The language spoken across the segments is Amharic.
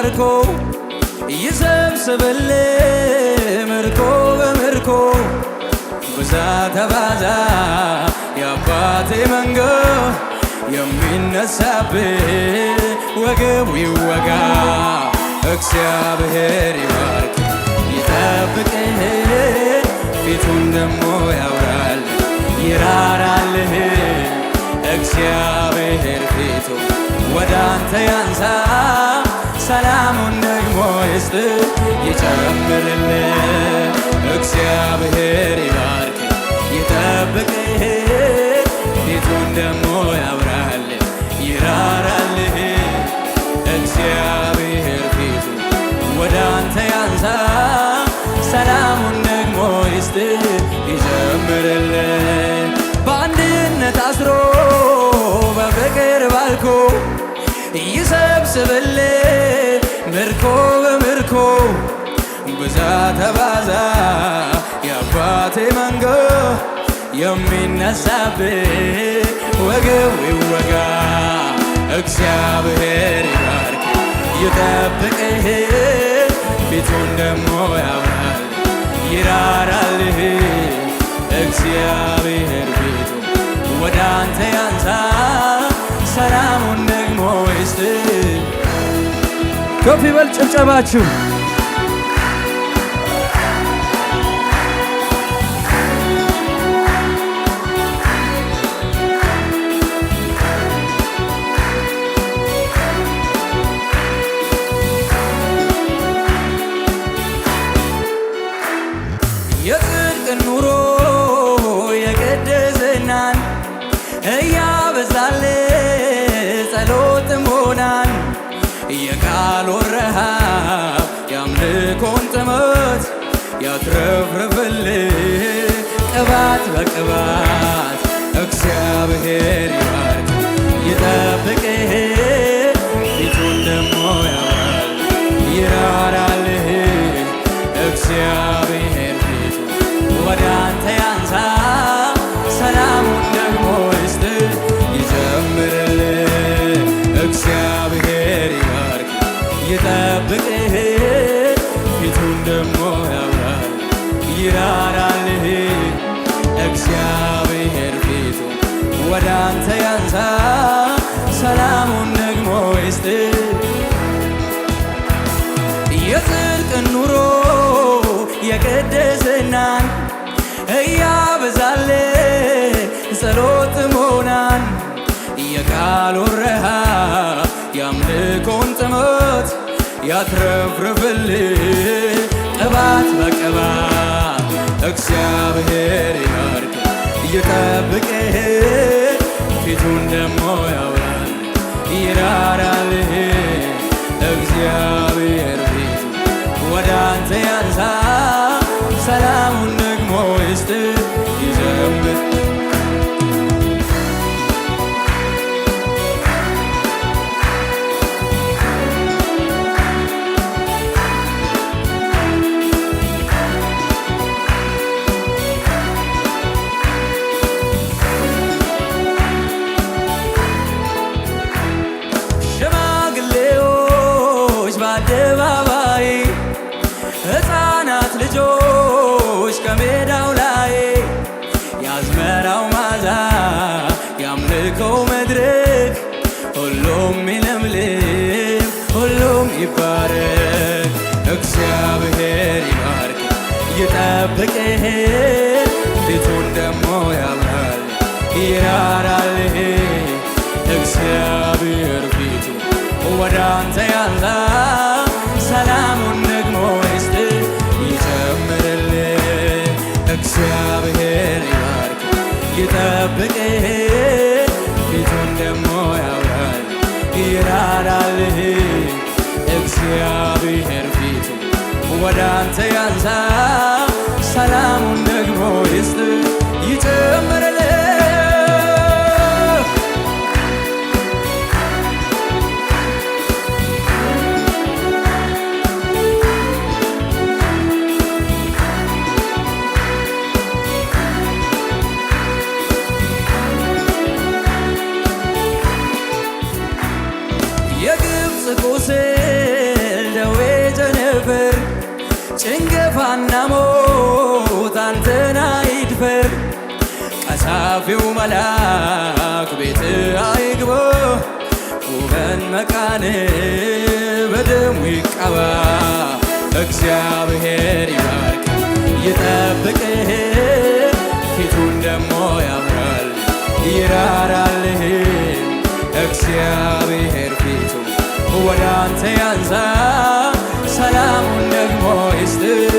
ባርኮ ይሰብስብልህ ምርኮ በምርኮ ብዛ ተባዛ የአባቴ መንጎ የሚነሳብህ ወገቡ ይወጋ። እግዚአብሔር ይባርክ ይጠብቅህ ፊቱን ደሞ ያውራል ይራራልህ። እግዚአብሔር ፊቱ ወደ አንተ ያንሳ ሰላሙን ደግሞ ይስጥ ይጨምርልህ። እግዚአብሔር ይባርክ ይጠብቅህ ፊቱን ደሞ ያውራል ይራራልህ። እግዚአብሔር ፊቱ ወደ አንተ ያንሳ ሰላሙን ደግሞ ይስጥ ይጨምርልህ። በአንድነት አስሮ በፍቅር ባርኮ ይሰብስብልህ ምርኮ በምርኮ ብዛ ተባዛ የአባቴ መንጎ የሚነሳብህ ወገቡ ይወጋ። እግዚአብሔር ይባርክ ይጠብቅህ ፊቱን ደሞ ያውራል ይራራልህ። እግዚአብሔር ፊቱ ወደ አንተ ያንሳ ሰላሙን ደግሞ ይስጥ። ከፍ ይበል ጭብጨባችሁ። የጽድቅን ኑሮ የቅድስናን እያበዛልህ ጸሎት ሞናን የቃሉን ረሃብ የአምልኮን ጥመት ያትረፍርፍልህ ቅባት በቅባት። እግዚአብሔር ይባርክ ይጠብቅህ ፊቱን ደሞ ያውራል ይራራልህ። እግዚአብሔር ፊቱ ወደ አንተ ያንሳ ሰላሙን ደግሞ ይስጥ ይጨምርልህ። እግዚአብሔር ይባርክ ይጠብቅህ ፊቱን ደሞ ያውራል ይራራልህ። እግዚአብሔር ፊቱ ወደ አንተ ያንሳ ሰላሙን ደግሞ ይስጥ። የጽድቅን ኑሮ የቅድስናን እያበዛልህ ጸሎት ሞናን የቃሉን ረሃብ የአምልኮን ጥመት ያትረፍርፍልህ ቅባት በቅባት። እግዚአብሔር ይባርክ ይጠብቅህ ፊቱን ደሞ ያውራል ይራራልህ። እግዚአብሔር ፊቱ ወደ አንተ ያንሳ ሰላሙን ደግሞ ይስጥ ይዘምር። ሽማግሌዎች በአደባባይ ሕፃናት ልጆች ከሜዳው ላይ የአዝመራው ማዛ የአምልኮው መድረክ ሁሉም ይለምልም ሁሉም ይባረክ። እግዚአብሔር ይባርክ ይጠብቅህ ፊቱን ደሞ ያብራል ይራራልህ። እግዚአብሔር ፊቱ ወደ አንተ ያንሳ ሰላሙን ደግሞ ይስጥ ይጨምርልህ። እግዚአብሔር ይባርክ ይጠብቅህ ፊቱን ደሞ ያውራል ይራራልህ። እግዚአብሔር ፊቱ ወደ አንተ ያንሳ ሰላሙን ደግሞ ይስጥ ይጨምርልህ። የግብፅ ቁስል ይፈር ቀሳፊው መልአክ ቤት አይግባ ውበን መቃን በደሙ ይቀባ እግዚአብሔር ይባርክ ይጠብቅህ ፊቱን ደሞ ያምራል ይራራልህ እግዚአብሔር ፊቱ ወደ አንተ ያንሳ ሰላሙን ደግሞ ይስጥህ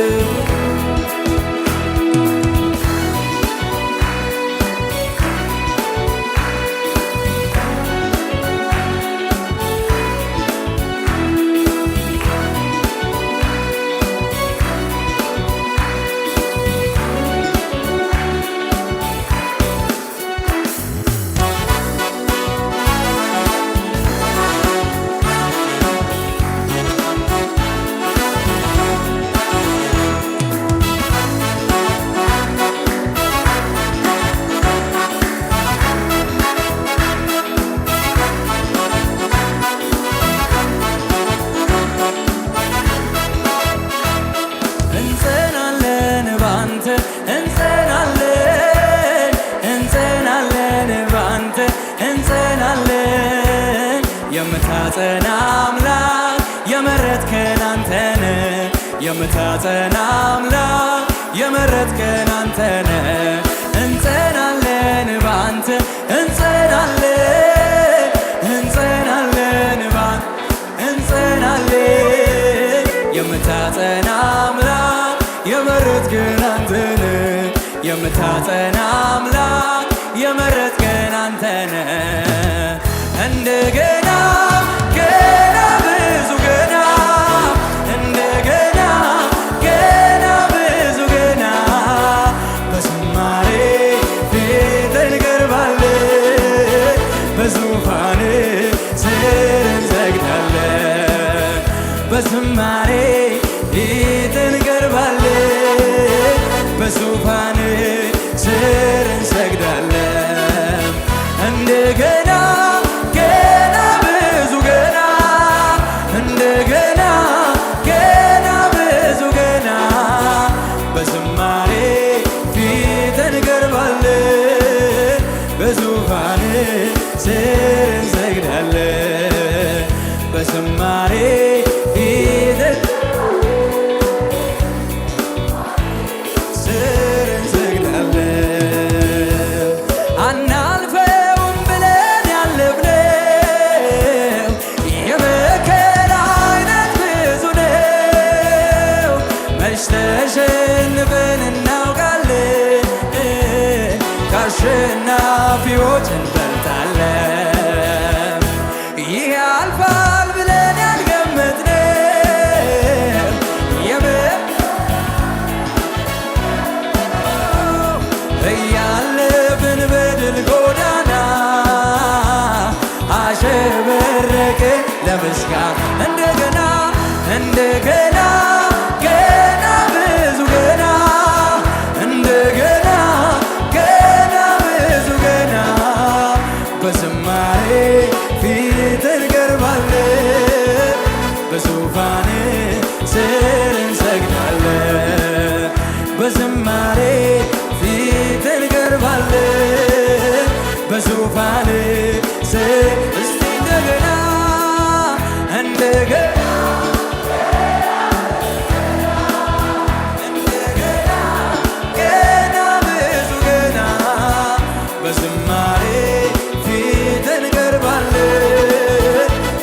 የምታጸና አምላክ የመረጥከን አንተነ የምታጸና አምላክ የመረጥከን አንተነ እንጸናለን ባንተ እንጸናለን እንጸናለን ባንተ እንጸናለን የምታጸና አምላክ የመረጥከን አንተነ የምታጸና አምላክ የመረጥከን አንተነ እንደገና ገና ብዙ ገና እንደገና ገና ብዙ ገና በዝማሬ ፊት እንቀርባለን በዙፋን ስር እንሰግዳለን በዝማሬ ፊት እንቀርባለን በዙፋን ስር እንሰግዳለን እንደገና ስር እንሰግዳለን በዝማሬ ፊት ስር እንሰግዳለን አናልፈውም ብለን ያለፍነው የመከራ አይነት ብዙ ነው መች ተሸንፈን እናውቃለን ከአሸናፊዎች ይህ ያልፋል ብለን ያልገመትነው እያለፍን በድል ጎዳና አሸበረቅን ለምስጋና እንደገና እንደገና ገና ብዙ ገና እንደገና ገና ብዙ ገና በዝማሬ ፊት እንቀርባለን በዙፋን ስር እንሰግዳለን በዝማሬ ፊት እንቀርባለን በዙፋን ስር እስቲ እንደገና እንደገና እንደገና ገና ብዙ ገና በዝማሬ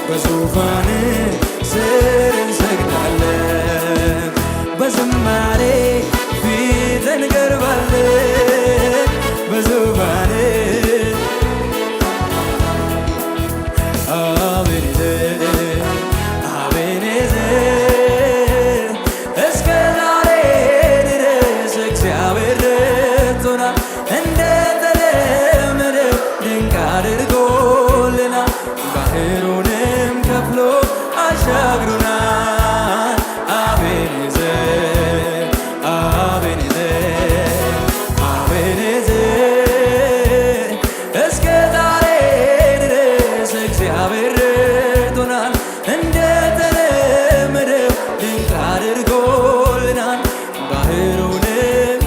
በዙፋን ስር እንሰግዳለን በዝማሬ ፊት እንቀርባለን በዙፋን አቤኔዘር አቤኔዘር እስከ ዛሬ ድረስ እግዚአብሔር ረድቶናል እንደተለመደው ድንቅ አድርጎልናል ባህሩንም ከፍሎ አሻግሮናል አቤኔዘር አቤኔዘር አቤኔዘር እስከ ዛሬ ድረስ እግዚአብሔር ረድቶናል እንደተለመደው ድንቅ አድርጎልናል ባህሩንም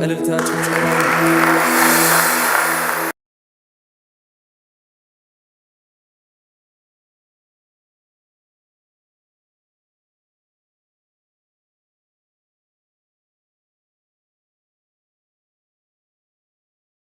እልልታ ጭብጨባ